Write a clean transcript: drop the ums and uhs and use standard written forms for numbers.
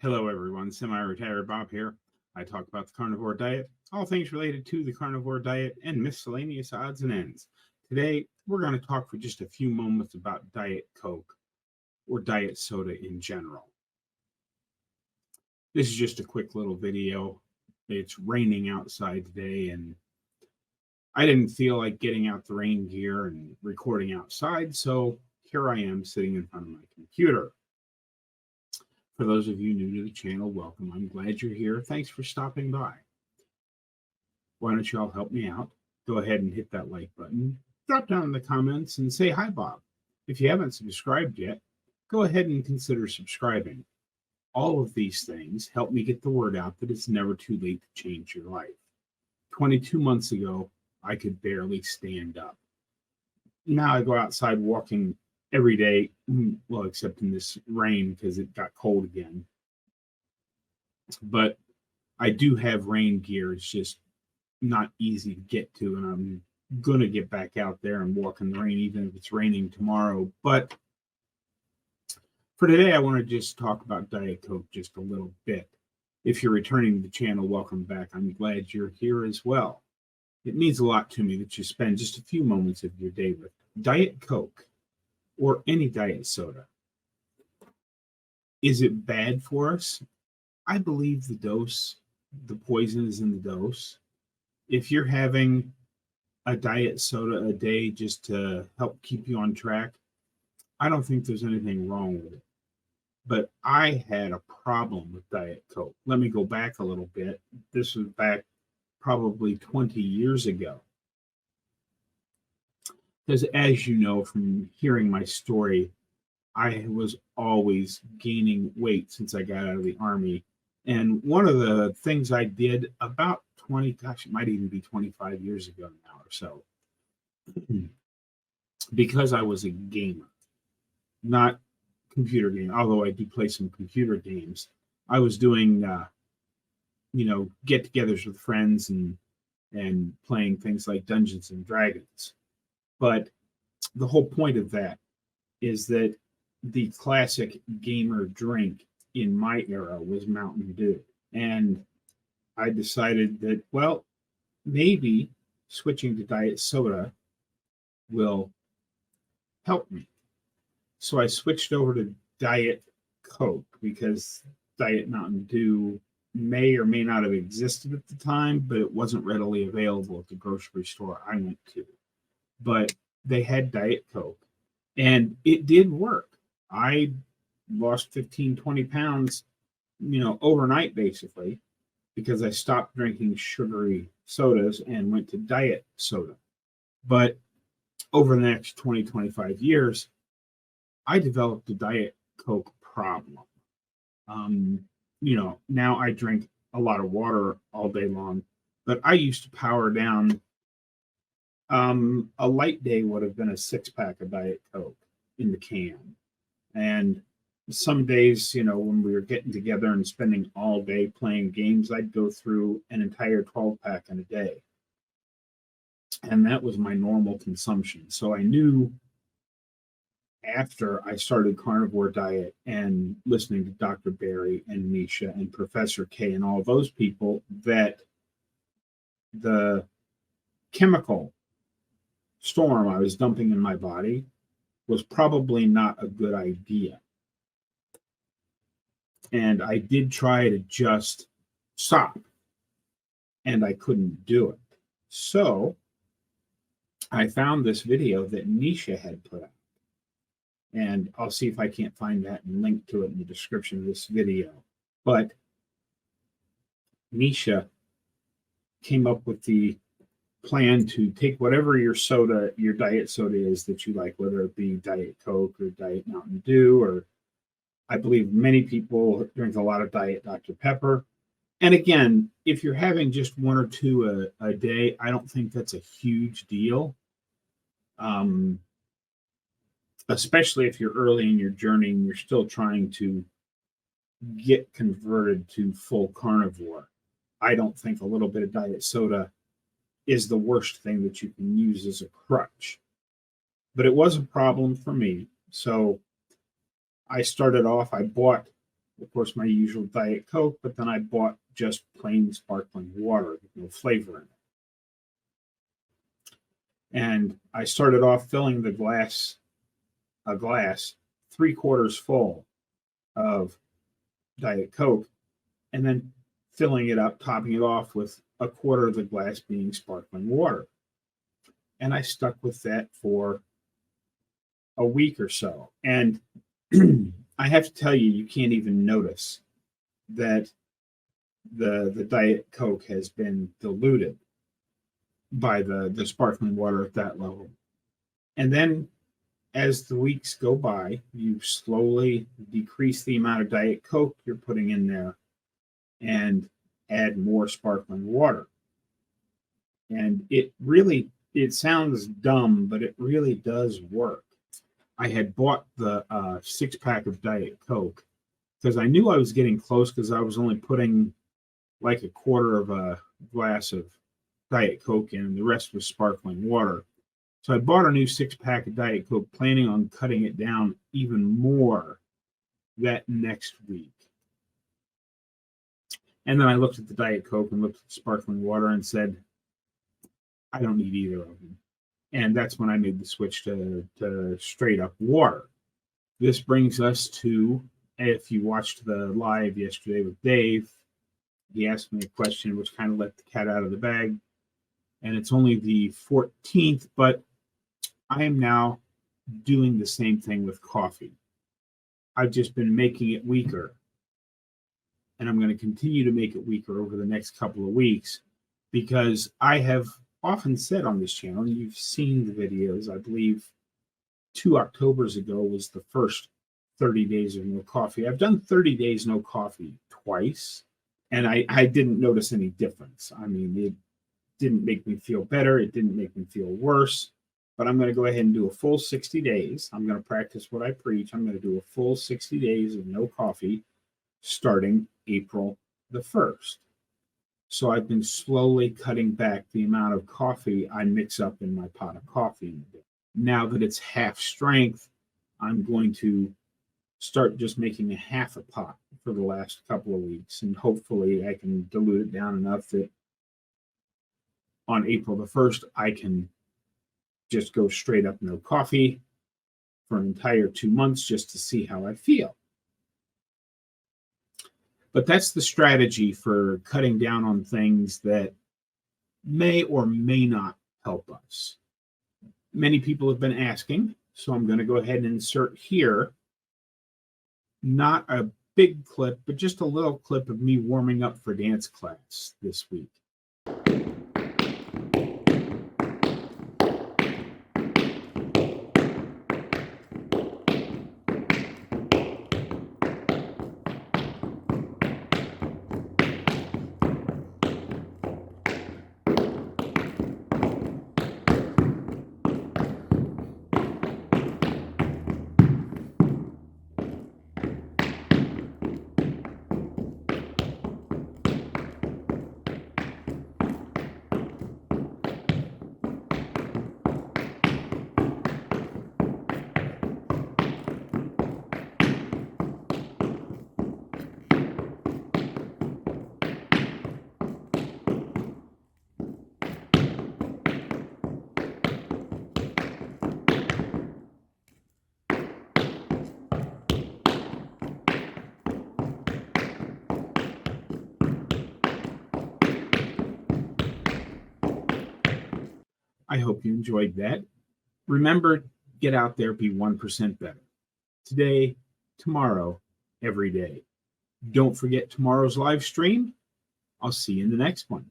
Hello, everyone. Semi-retired Bob here. I talk about the carnivore diet, all things related to the carnivore diet, and miscellaneous odds and ends. Today, we're going to talk for just a few moments about Diet Coke or diet soda in general. This is just a quick little video. It's raining outside today, and I didn't feel like getting out the rain gear and recording outside, so here I am sitting in front of my computer. For those of you new to the channel, welcome. I'm glad you're here. Thanks for stopping by. Why don't you all help me out? Go ahead and hit that like button. Drop down in the comments and say hi, Bob. If you haven't subscribed yet, go ahead and consider subscribing. All of these things help me get the word out that it's never too late to change your life. 22 months ago, I could barely stand up. Now I go outside walking every day, well, except in this rain because it got cold again. But I do have rain gear. It's just not easy to get to, and I'm going to get back out there and walk in the rain, even if it's raining tomorrow. But for today, I want to just talk about Diet Coke just a little bit. If you're returning to the channel, welcome back. I'm glad you're here as well. It means a lot to me that you spend just a few moments of your day with Diet Coke or any diet soda. Is it bad for us? I believe the poison is in the dose. If you're having a diet soda a day just to help keep you on track, I don't think there's anything wrong with it. But I had a problem with Diet Coke. Let me go back a little bit. This was back probably 20 years ago. Because as you know from hearing my story, I was always gaining weight since I got out of the Army. And one of the things I did about it might even be 25 years ago now or so, because I was a gamer, not computer game, although I do play some computer games. I was doing, get-togethers with friends and playing things like Dungeons and Dragons. But the whole point of that is that the classic gamer drink in my era was Mountain Dew. And I decided that, well, maybe switching to diet soda will help me. So I switched over to Diet Coke because Diet Mountain Dew may or may not have existed at the time, but it wasn't readily available at the grocery store I went to. But they had Diet Coke, and it did work. I lost 15, 20 pounds, overnight, basically, because I stopped drinking sugary sodas and went to diet soda. But over the next 20, 25 years, I developed a Diet Coke problem. Now I drink a lot of water all day long, but I used to power down. A light day would have been a 6-pack of Diet Coke in the can. And some days, when we were getting together and spending all day playing games, I'd go through an entire 12-pack in a day. And that was my normal consumption. So I knew after I started Carnivore Diet and listening to Dr. Barry and Nisha and Professor K and all those people that the chemical storm I was dumping in my body was probably not a good idea. And I did try to just stop, and I couldn't do it. So I found this video that Nisha had put out. And I'll see if I can't find that and link to it in the description of this video. But Nisha came up with the plan to take whatever your diet soda is that you like, whether it be Diet Coke or Diet Mountain Dew, or I believe many people drink a lot of Diet Dr. Pepper. And again, if you're having just one or two a day, I don't think that's a huge deal. Especially if you're early in your journey and you're still trying to get converted to full carnivore. I don't think a little bit of diet soda is the worst thing that you can use as a crutch. But it was a problem for me. So I started off, I bought of course, my usual Diet Coke, but then I bought just plain sparkling water with no flavor in it. And I started off filling a glass 3/4 full of Diet Coke, and then filling it up, topping it off with 1/4 of the glass being sparkling water. And I stuck with that for a week or so. And I have to tell you, you can't even notice that the Diet Coke has been diluted by the sparkling water at that level. And then as the weeks go by, you slowly decrease the amount of Diet Coke you're putting in there and add more sparkling water. And it sounds dumb, but it really does work. I had bought the 6-pack of Diet Coke because I knew I was getting close, because I was only putting like 1/4 of a glass of Diet Coke in, and the rest was sparkling water. So I bought a new 6-pack of Diet Coke, planning on cutting it down even more that next week. And then I looked at the Diet Coke and looked at the sparkling water and said, I don't need either of them. And that's when I made the switch to straight up water. This brings us to, if you watched the live yesterday with Dave, he asked me a question which kind of let the cat out of the bag. And it's only the 14th, but I am now doing the same thing with coffee. I've just been making it weaker. And I'm going to continue to make it weaker over the next couple of weeks, because I have often said on this channel, and you've seen the videos, I believe 2 Octobers ago was the first 30 days of no coffee. I've done 30 days no coffee twice, and I didn't notice any difference. I mean, it didn't make me feel better. It didn't make me feel worse. But I'm going to go ahead and do a full 60 days. I'm going to practice what I preach. I'm going to do a full 60 days of no coffee starting April the 1st. So I've been slowly cutting back the amount of coffee I mix up in my pot of coffee. Now that it's half strength, I'm going to start just making a half a pot for the last couple of weeks. And hopefully I can dilute it down enough that on April the 1st, I can just go straight up no coffee for an entire 2 months just to see how I feel. But that's the strategy for cutting down on things that may or may not help us. Many people have been asking, so I'm going to go ahead and insert here, not a big clip, but just a little clip of me warming up for dance class this week. I hope you enjoyed that. Remember, get out there, be 1% better. Today, tomorrow, every day. Don't forget tomorrow's live stream. I'll see you in the next one.